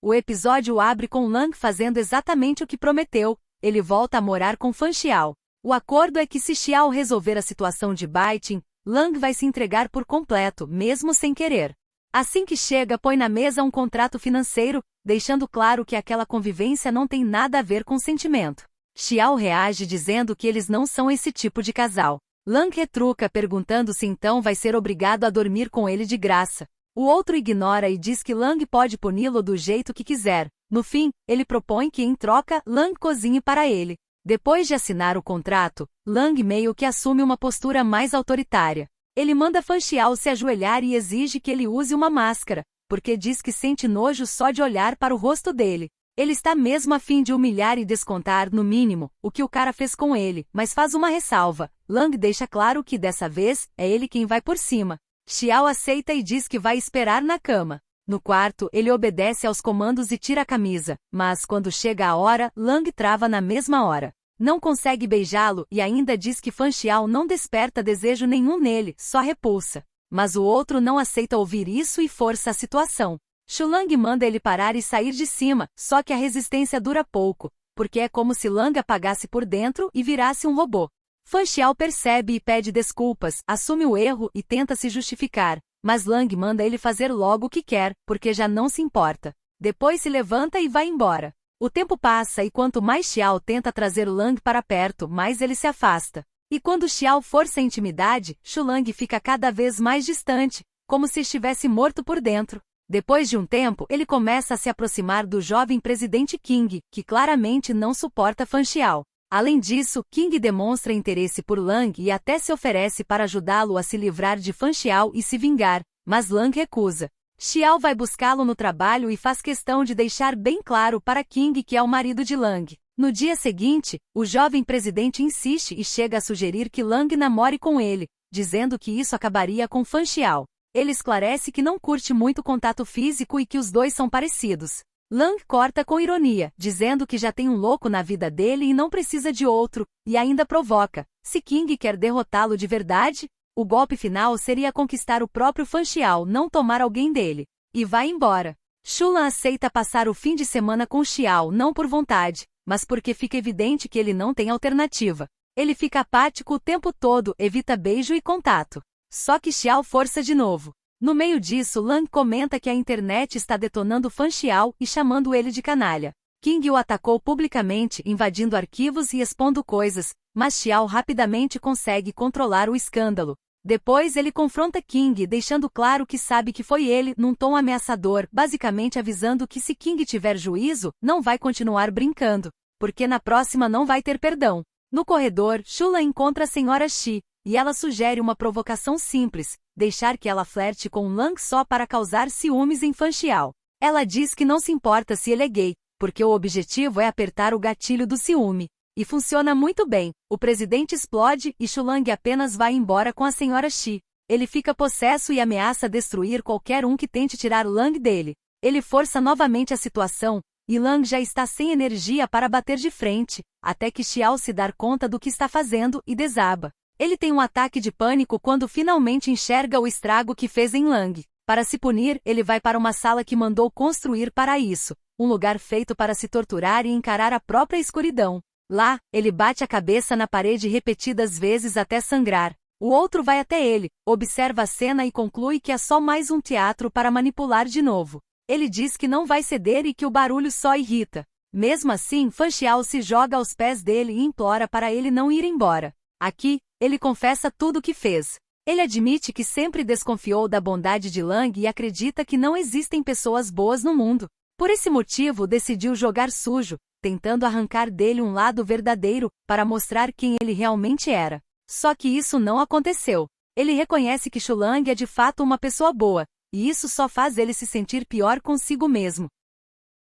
O episódio abre com Lang fazendo exatamente o que prometeu, ele volta a morar com Fan Xiao. O acordo é que se Xiao resolver a situação de Baiting, Lang vai se entregar por completo, mesmo sem querer. Assim que chega, põe na mesa um contrato financeiro, deixando claro que aquela convivência não tem nada a ver com sentimento. Xiao reage dizendo que eles não são esse tipo de casal. Lang retruca perguntando se então vai ser obrigado a dormir com ele de graça. O outro ignora e diz que Lang pode puni-lo do jeito que quiser. No fim, ele propõe que, em troca, Lang cozinhe para ele. Depois de assinar o contrato, Lang meio que assume uma postura mais autoritária. Ele manda Fan Xiao se ajoelhar e exige que ele use uma máscara, porque diz que sente nojo só de olhar para o rosto dele. Ele está mesmo a fim de humilhar e descontar, no mínimo, o que o cara fez com ele, mas faz uma ressalva. Lang deixa claro que, dessa vez, é ele quem vai por cima. Xiao aceita e diz que vai esperar na cama. No quarto, ele obedece aos comandos e tira a camisa, mas quando chega a hora, Lang trava na mesma hora. Não consegue beijá-lo e ainda diz que Fan Xiao não desperta desejo nenhum nele, só repulsa. Mas o outro não aceita ouvir isso e força a situação. Shulang manda ele parar e sair de cima, só que a resistência dura pouco, porque é como se Lang apagasse por dentro e virasse um robô. Fan Xiao percebe e pede desculpas, assume o erro e tenta se justificar, mas Lang manda ele fazer logo o que quer, porque já não se importa. Depois se levanta e vai embora. O tempo passa e quanto mais Xiao tenta trazer Lang para perto, mais ele se afasta. E quando Xiao força a intimidade, Shulang fica cada vez mais distante, como se estivesse morto por dentro. Depois de um tempo, ele começa a se aproximar do jovem presidente King, que claramente não suporta Fan Xiao. Além disso, King demonstra interesse por Lang e até se oferece para ajudá-lo a se livrar de Fan Xiao e se vingar, mas Lang recusa. Xiao vai buscá-lo no trabalho e faz questão de deixar bem claro para King que é o marido de Lang. No dia seguinte, o jovem presidente insiste e chega a sugerir que Lang namore com ele, dizendo que isso acabaria com Fan Xiao. Ele esclarece que não curte muito contato físico e que os dois são parecidos. Lang corta com ironia, dizendo que já tem um louco na vida dele e não precisa de outro, e ainda provoca: se King quer derrotá-lo de verdade, o golpe final seria conquistar o próprio Fan Xiao, não tomar alguém dele. E vai embora. Shulan aceita passar o fim de semana com Xiao não por vontade, mas porque fica evidente que ele não tem alternativa. Ele fica apático o tempo todo, evita beijo e contato. Só que Xiao força de novo. No meio disso, Lang comenta que a internet está detonando Fan Xiao e chamando ele de canalha. King o atacou publicamente, invadindo arquivos e expondo coisas, mas Xiao rapidamente consegue controlar o escândalo. Depois ele confronta King, deixando claro que sabe que foi ele, num tom ameaçador, basicamente avisando que se King tiver juízo, não vai continuar brincando, porque na próxima não vai ter perdão. No corredor, Shula encontra a senhora Shi, e ela sugere uma provocação simples, deixar que ela flerte com Lang só para causar ciúmes em Fan Xiao. Ela diz que não se importa se ele é gay, porque o objetivo é apertar o gatilho do ciúme. E funciona muito bem, o presidente explode e Shulang apenas vai embora com a senhora Shi. Ele fica possesso e ameaça destruir qualquer um que tente tirar Lang dele. Ele força novamente a situação, e Lang já está sem energia para bater de frente, até que Xiao se dá conta do que está fazendo e desaba. Ele tem um ataque de pânico quando finalmente enxerga o estrago que fez em Lang. Para se punir, ele vai para uma sala que mandou construir para isso, um lugar feito para se torturar e encarar a própria escuridão. Lá, ele bate a cabeça na parede repetidas vezes até sangrar. O outro vai até ele, observa a cena e conclui que é só mais um teatro para manipular de novo. Ele diz que não vai ceder e que o barulho só irrita. Mesmo assim, Fan Xiao se joga aos pés dele e implora para ele não ir embora. Aqui, ele confessa tudo o que fez. Ele admite que sempre desconfiou da bondade de Lang e acredita que não existem pessoas boas no mundo. Por esse motivo, decidiu jogar sujo, tentando arrancar dele um lado verdadeiro, para mostrar quem ele realmente era. Só que isso não aconteceu. Ele reconhece que Shulang é de fato uma pessoa boa, e isso só faz ele se sentir pior consigo mesmo.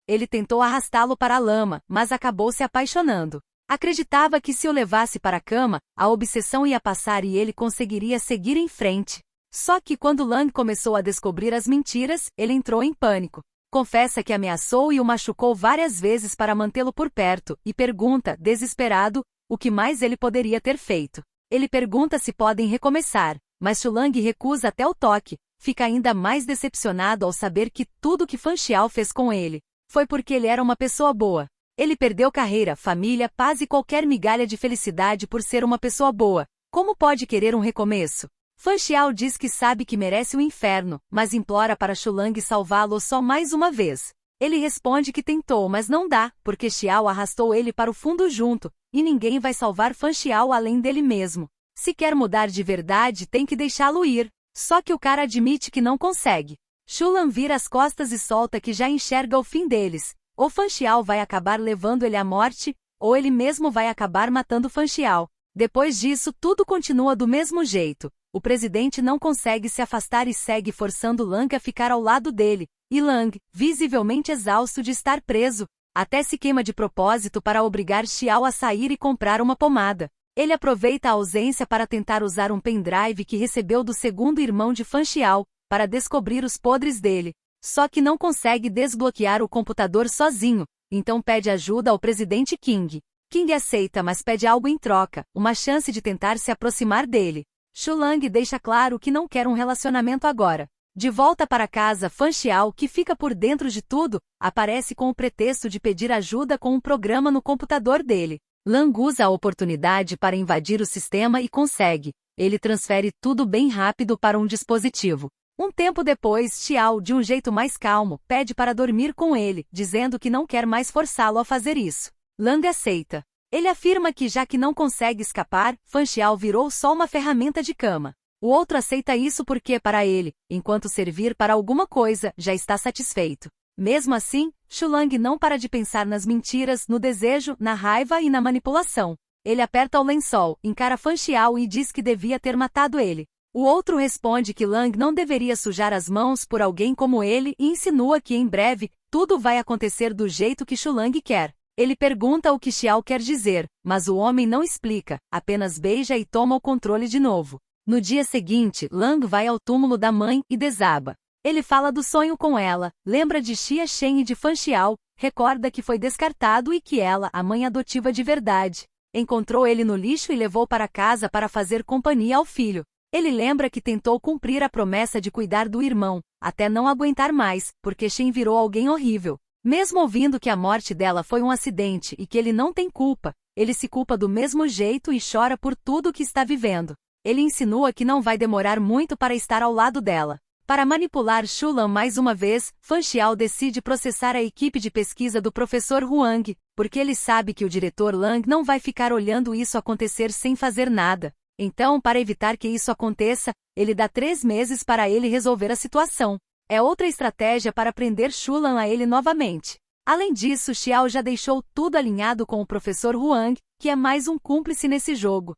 Ele tentou arrastá-lo para a lama, mas acabou se apaixonando. Acreditava que se o levasse para a cama, a obsessão ia passar e ele conseguiria seguir em frente. Só que quando Lang começou a descobrir as mentiras, ele entrou em pânico. Confessa que ameaçou e o machucou várias vezes para mantê-lo por perto, e pergunta, desesperado, o que mais ele poderia ter feito. Ele pergunta se podem recomeçar, mas Shulang recusa até o toque, fica ainda mais decepcionado ao saber que tudo que Fan Xiao fez com ele, Foi porque ele era uma pessoa boa. Ele perdeu carreira, família, paz e qualquer migalha de felicidade por ser uma pessoa boa. Como pode querer um recomeço? Fan Xiao diz que sabe que merece o inferno, mas implora para Shulang salvá-lo só mais uma vez. Ele responde que tentou, mas não dá, porque Xiao arrastou ele para o fundo junto, e ninguém vai salvar Fan Xiao além dele mesmo. Se quer mudar de verdade, tem que deixá-lo ir. Só que o cara admite que não consegue. Shulang vira as costas e solta que já enxerga o fim deles. Ou Fan Xiao vai acabar levando ele à morte, ou ele mesmo vai acabar matando Fan Xiao. Depois disso, tudo continua do mesmo jeito. O presidente não consegue se afastar e segue forçando Lang a ficar ao lado dele. E Lang, visivelmente exausto de estar preso, até se queima de propósito para obrigar Xiao a sair e comprar uma pomada. Ele aproveita a ausência para tentar usar um pendrive que recebeu do segundo irmão de Fan Xiao, para descobrir os podres dele. Só que não consegue desbloquear o computador sozinho, então pede ajuda ao presidente King. King aceita, mas pede algo em troca, uma chance de tentar se aproximar dele. Shulang deixa claro que não quer um relacionamento agora. De volta para casa, Fan Xiao, que fica por dentro de tudo, aparece com o pretexto de pedir ajuda com um programa no computador dele. Lang usa a oportunidade para invadir o sistema e consegue. Ele transfere tudo bem rápido para um dispositivo. Um tempo depois, Xiao, de um jeito mais calmo, pede para dormir com ele, dizendo que não quer mais forçá-lo a fazer isso. Lang aceita. Ele afirma que já que não consegue escapar, Fan Xiao virou só uma ferramenta de cama. O outro aceita isso porque, para ele, enquanto servir para alguma coisa, já está satisfeito. Mesmo assim, Shulang não para de pensar nas mentiras, no desejo, na raiva e na manipulação. Ele aperta o lençol, encara Fan Xiao e diz que devia ter matado ele. O outro responde que Lang não deveria sujar as mãos por alguém como ele e insinua que em breve, tudo vai acontecer do jeito que Shulang quer. Ele pergunta o que Xiao quer dizer, mas o homem não explica, apenas beija e toma o controle de novo. No dia seguinte, Lang vai ao túmulo da mãe e desaba. Ele fala do sonho com ela, lembra de Xia Shen e de Fan Xiao, recorda que foi descartado e que ela, a mãe adotiva de verdade, encontrou ele no lixo e levou para casa para fazer companhia ao filho. Ele lembra que tentou cumprir a promessa de cuidar do irmão, até não aguentar mais, porque Shen virou alguém horrível. Mesmo ouvindo que a morte dela foi um acidente e que ele não tem culpa, ele se culpa do mesmo jeito e chora por tudo que está vivendo. Ele insinua que não vai demorar muito para estar ao lado dela. Para manipular Shulang mais uma vez, Fan Xiao decide processar a equipe de pesquisa do professor Huang, porque ele sabe que o diretor Lang não vai ficar olhando isso acontecer sem fazer nada. Então, para evitar que isso aconteça, ele dá 3 meses para ele resolver a situação. É outra estratégia para prender Shulang a ele novamente. Além disso, Xiao já deixou tudo alinhado com o professor Huang, que é mais um cúmplice nesse jogo.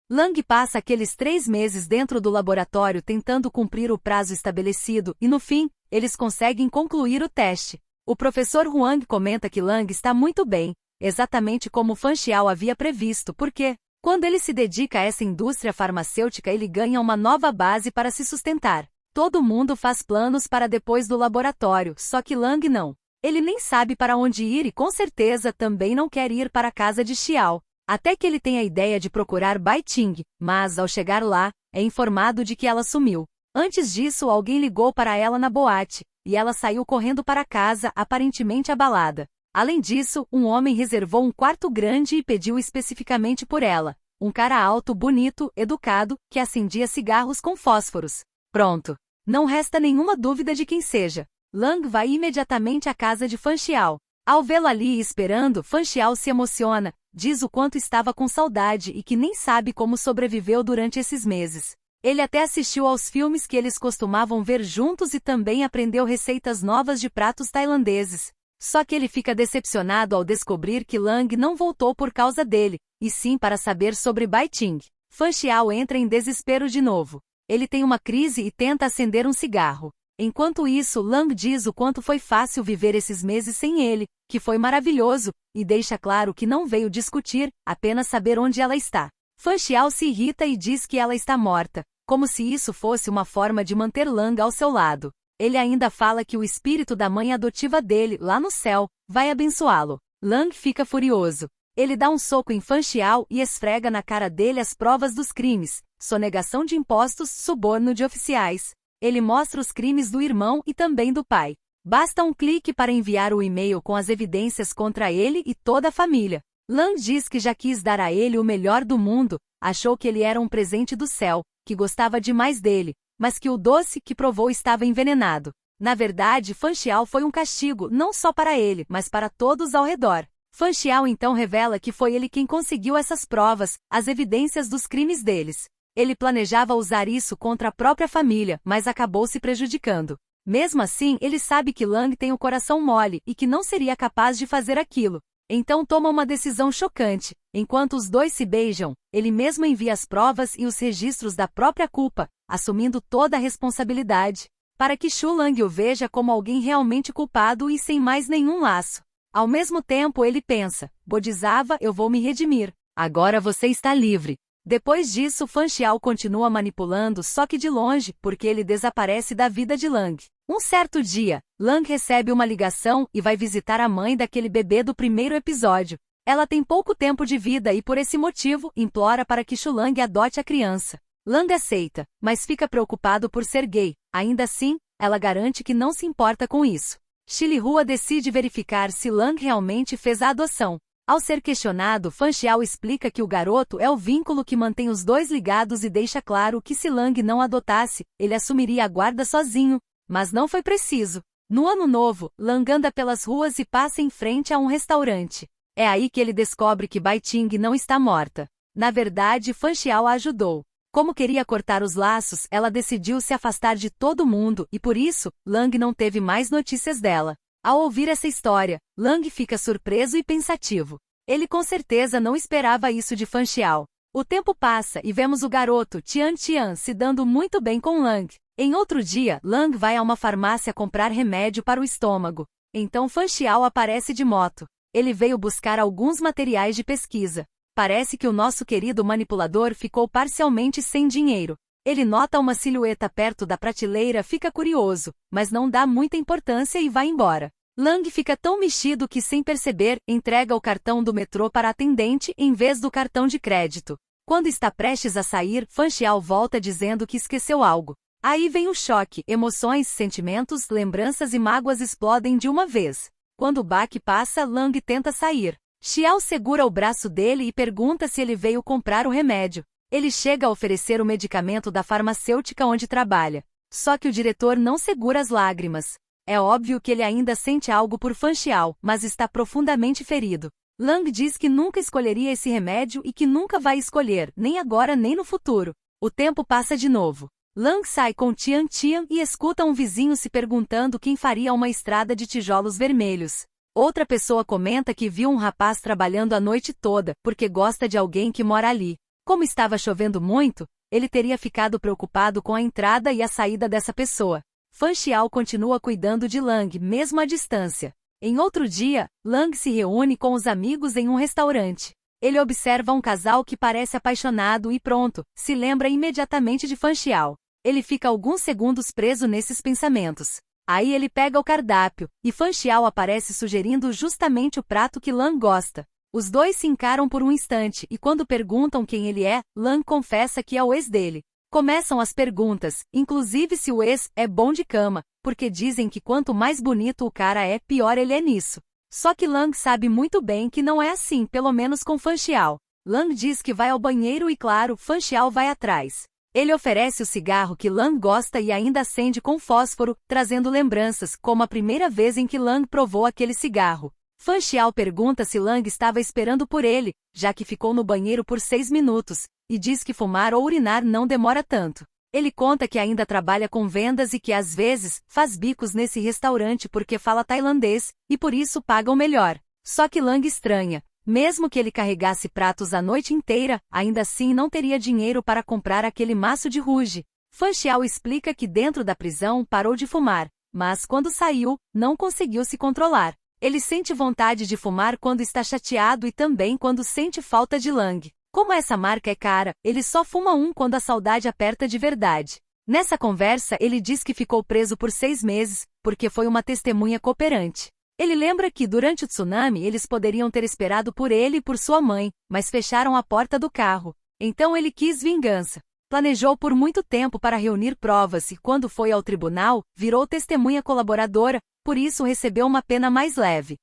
Lang passa aqueles 3 meses dentro do laboratório tentando cumprir o prazo estabelecido e, no fim, eles conseguem concluir o teste. O professor Huang comenta que Lang está muito bem, exatamente como Fan Xiao havia previsto, porque, quando ele se dedica a essa indústria farmacêutica, ele ganha uma nova base para se sustentar. Todo mundo faz planos para depois do laboratório, só que Lang não. Ele nem sabe para onde ir e com certeza também não quer ir para a casa de Xiao. Até que ele tem a ideia de procurar Bai Ting, mas ao chegar lá, é informado de que ela sumiu. Antes disso, alguém ligou para ela na boate, e ela saiu correndo para casa, aparentemente abalada. Além disso, um homem reservou um quarto grande e pediu especificamente por ela. Um cara alto, bonito, educado, que acendia cigarros com fósforos. Pronto. Não resta nenhuma dúvida de quem seja. Lang vai imediatamente à casa de Fan Xiao. Ao vê-la ali esperando, Fan Xiao se emociona, diz o quanto estava com saudade e que nem sabe como sobreviveu durante esses meses. Ele até assistiu aos filmes que eles costumavam ver juntos e também aprendeu receitas novas de pratos tailandeses. Só que ele fica decepcionado ao descobrir que Lang não voltou por causa dele, e sim para saber sobre Bai Ting. Fan Xiao entra em desespero de novo. Ele tem uma crise e tenta acender um cigarro. Enquanto isso, Lang diz o quanto foi fácil viver esses meses sem ele, que foi maravilhoso, e deixa claro que não veio discutir, apenas saber onde ela está. Fan Xiao se irrita e diz que ela está morta, como se isso fosse uma forma de manter Lang ao seu lado. Ele ainda fala que o espírito da mãe adotiva dele, lá no céu, vai abençoá-lo. Lang fica furioso. Ele dá um soco em Fan Xiao e esfrega na cara dele as provas dos crimes: sonegação de impostos, suborno de oficiais. Ele mostra os crimes do irmão e também do pai. Basta um clique para enviar o e-mail com as evidências contra ele e toda a família. Lang diz que já quis dar a ele o melhor do mundo, achou que ele era um presente do céu, que gostava demais dele, mas que o doce que provou estava envenenado. Na verdade, Fan Xiao foi um castigo não só para ele, mas para todos ao redor. Fan Xiao então revela que foi ele quem conseguiu essas provas, as evidências dos crimes deles. Ele planejava usar isso contra a própria família, mas acabou se prejudicando. Mesmo assim, ele sabe que Lang tem o coração mole e que não seria capaz de fazer aquilo. Então toma uma decisão chocante. Enquanto os dois se beijam, ele mesmo envia as provas e os registros da própria culpa, assumindo toda a responsabilidade, para que Xu Lang o veja como alguém realmente culpado e sem mais nenhum laço. Ao mesmo tempo ele pensa, Bodhisattva, eu vou me redimir. Agora você está livre. Depois disso, Fan Xiao continua manipulando, só que de longe, porque ele desaparece da vida de Lang. Um certo dia, Lang recebe uma ligação e vai visitar a mãe daquele bebê do primeiro episódio. Ela tem pouco tempo de vida e por esse motivo, implora para que Xu Lang adote a criança. Lang aceita, mas fica preocupado por ser gay. Ainda assim, ela garante que não se importa com isso. Shilihua decide verificar se Lang realmente fez a adoção. Ao ser questionado, Fan Xiao explica que o garoto é o vínculo que mantém os dois ligados e deixa claro que se Lang não adotasse, ele assumiria a guarda sozinho, mas não foi preciso. No ano novo, Lang anda pelas ruas e passa em frente a um restaurante. É aí que ele descobre que Bai Ting não está morta. Na verdade, Fan Xiao a ajudou. Como queria cortar os laços, ela decidiu se afastar de todo mundo e por isso, Lang não teve mais notícias dela. Ao ouvir essa história, Lang fica surpreso e pensativo. Ele com certeza não esperava isso de Fan Xiao. O tempo passa e vemos o garoto Tian Tian se dando muito bem com Lang. Em outro dia, Lang vai a uma farmácia comprar remédio para o estômago. Então Fan Xiao aparece de moto. Ele veio buscar alguns materiais de pesquisa. Parece que o nosso querido manipulador ficou parcialmente sem dinheiro. Ele nota uma silhueta perto da prateleira, fica curioso, mas não dá muita importância e vai embora. Lang fica tão mexido que, sem perceber, entrega o cartão do metrô para a atendente em vez do cartão de crédito. Quando está prestes a sair, Fan Xiao volta dizendo que esqueceu algo. Aí vem o choque, emoções, sentimentos, lembranças e mágoas explodem de uma vez. Quando o baque passa, Lang tenta sair. Xiao segura o braço dele e pergunta se ele veio comprar o remédio. Ele chega a oferecer o medicamento da farmacêutica onde trabalha. Só que o diretor não segura as lágrimas. É óbvio que ele ainda sente algo por Fan Xiao, mas está profundamente ferido. Lang diz que nunca escolheria esse remédio e que nunca vai escolher, nem agora nem no futuro. O tempo passa de novo. Lang sai com Tian Tian e escuta um vizinho se perguntando quem faria uma estrada de tijolos vermelhos. Outra pessoa comenta que viu um rapaz trabalhando a noite toda, porque gosta de alguém que mora ali. Como estava chovendo muito, ele teria ficado preocupado com a entrada e a saída dessa pessoa. Fan Xiao continua cuidando de Lang, mesmo à distância. Em outro dia, Lang se reúne com os amigos em um restaurante. Ele observa um casal que parece apaixonado e pronto, se lembra imediatamente de Fan Xiao. Ele fica alguns segundos preso nesses pensamentos. Aí ele pega o cardápio, e Fan Xiao aparece sugerindo justamente o prato que Lang gosta. Os dois se encaram por um instante e quando perguntam quem ele é, Lang confessa que é o ex dele. Começam as perguntas, inclusive se o ex é bom de cama, porque dizem que quanto mais bonito o cara é, pior ele é nisso. Só que Lang sabe muito bem que não é assim, pelo menos com Fan Xiao. Lang diz que vai ao banheiro e claro, Fan Xiao vai atrás. Ele oferece o cigarro que Lang gosta e ainda acende com fósforo, trazendo lembranças, como a primeira vez em que Lang provou aquele cigarro. Fan Xiao pergunta se Lang estava esperando por ele, já que ficou no banheiro por 6 minutos, e diz que fumar ou urinar não demora tanto. Ele conta que ainda trabalha com vendas e que às vezes faz bicos nesse restaurante porque fala tailandês, e por isso pagam melhor. Só que Lang estranha. Mesmo que ele carregasse pratos a noite inteira, ainda assim não teria dinheiro para comprar aquele maço de rouge. Fan Xiao explica que dentro da prisão parou de fumar, mas quando saiu, não conseguiu se controlar. Ele sente vontade de fumar quando está chateado e também quando sente falta de Lang. Como essa marca é cara, ele só fuma um quando a saudade aperta de verdade. Nessa conversa ele diz que ficou preso por 6 meses, porque foi uma testemunha cooperante. Ele lembra que durante o tsunami eles poderiam ter esperado por ele e por sua mãe, mas fecharam a porta do carro. Então ele quis vingança. Planejou por muito tempo para reunir provas e quando foi ao tribunal, virou testemunha colaboradora, por isso recebeu uma pena mais leve.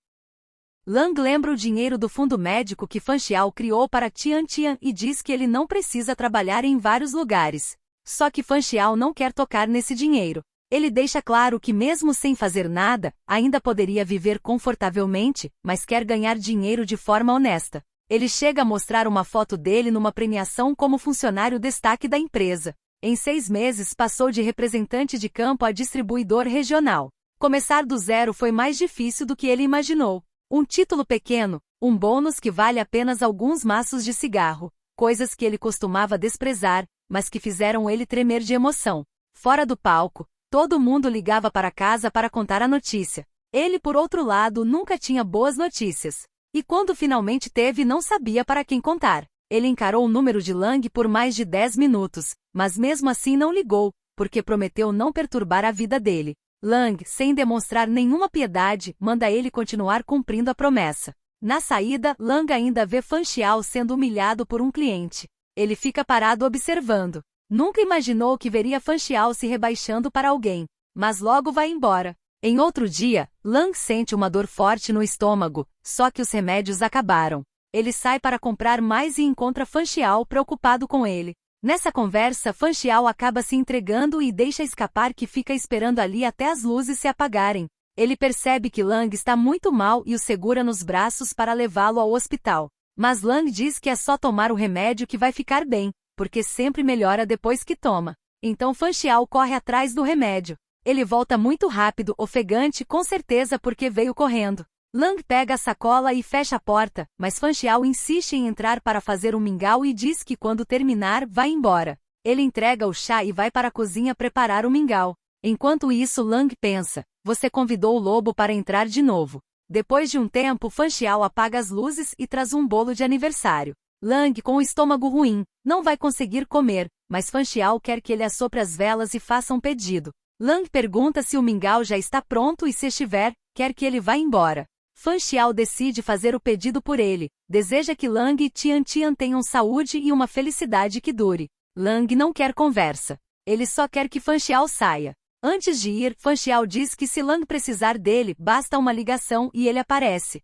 Lang lembra o dinheiro do fundo médico que Fan Xiao criou para Tian Tian e diz que ele não precisa trabalhar em vários lugares. Só que Fan Xiao não quer tocar nesse dinheiro. Ele deixa claro que mesmo sem fazer nada, ainda poderia viver confortavelmente, mas quer ganhar dinheiro de forma honesta. Ele chega a mostrar uma foto dele numa premiação como funcionário destaque da empresa. Em 6 meses passou de representante de campo a distribuidor regional. Começar do zero foi mais difícil do que ele imaginou. Um título pequeno, um bônus que vale apenas alguns maços de cigarro, coisas que ele costumava desprezar, mas que fizeram ele tremer de emoção. Fora do palco, todo mundo ligava para casa para contar a notícia. Ele, por outro lado, nunca tinha boas notícias. E quando finalmente teve, não sabia para quem contar. Ele encarou o número de Lang por mais de 10 minutos, mas mesmo assim não ligou, porque prometeu não perturbar a vida dele. Lang, sem demonstrar nenhuma piedade, manda ele continuar cumprindo a promessa. Na saída, Lang ainda vê Fan Xiao sendo humilhado por um cliente. Ele fica parado observando. Nunca imaginou que veria Fan Xiao se rebaixando para alguém, mas logo vai embora. Em outro dia, Lang sente uma dor forte no estômago, só que os remédios acabaram. Ele sai para comprar mais e encontra Fan Xiao preocupado com ele. Nessa conversa, Fan Xiao acaba se entregando e deixa escapar que fica esperando ali até as luzes se apagarem. Ele percebe que Lang está muito mal e o segura nos braços para levá-lo ao hospital. Mas Lang diz que é só tomar o remédio que vai ficar bem, porque sempre melhora depois que toma. Então Fan Xiao corre atrás do remédio. Ele volta muito rápido, ofegante, com certeza porque veio correndo. Lang pega a sacola e fecha a porta, mas Fan Xiao insiste em entrar para fazer um mingau e diz que quando terminar, vai embora. Ele entrega o chá e vai para a cozinha preparar o mingau. Enquanto isso, Lang pensa, você convidou o lobo para entrar de novo. Depois de um tempo, Fan Xiao apaga as luzes e traz um bolo de aniversário. Lang, com o estômago ruim, não vai conseguir comer, mas Fan Xiao quer que ele assopre as velas e faça um pedido. Lang pergunta se o mingau já está pronto e se estiver, quer que ele vá embora. Fan Xiao decide fazer o pedido por ele, deseja que Lang e Tian Tian tenham saúde e uma felicidade que dure. Lang não quer conversa. Ele só quer que Fan Xiao saia. Antes de ir, Fan Xiao diz que se Lang precisar dele, basta uma ligação e ele aparece.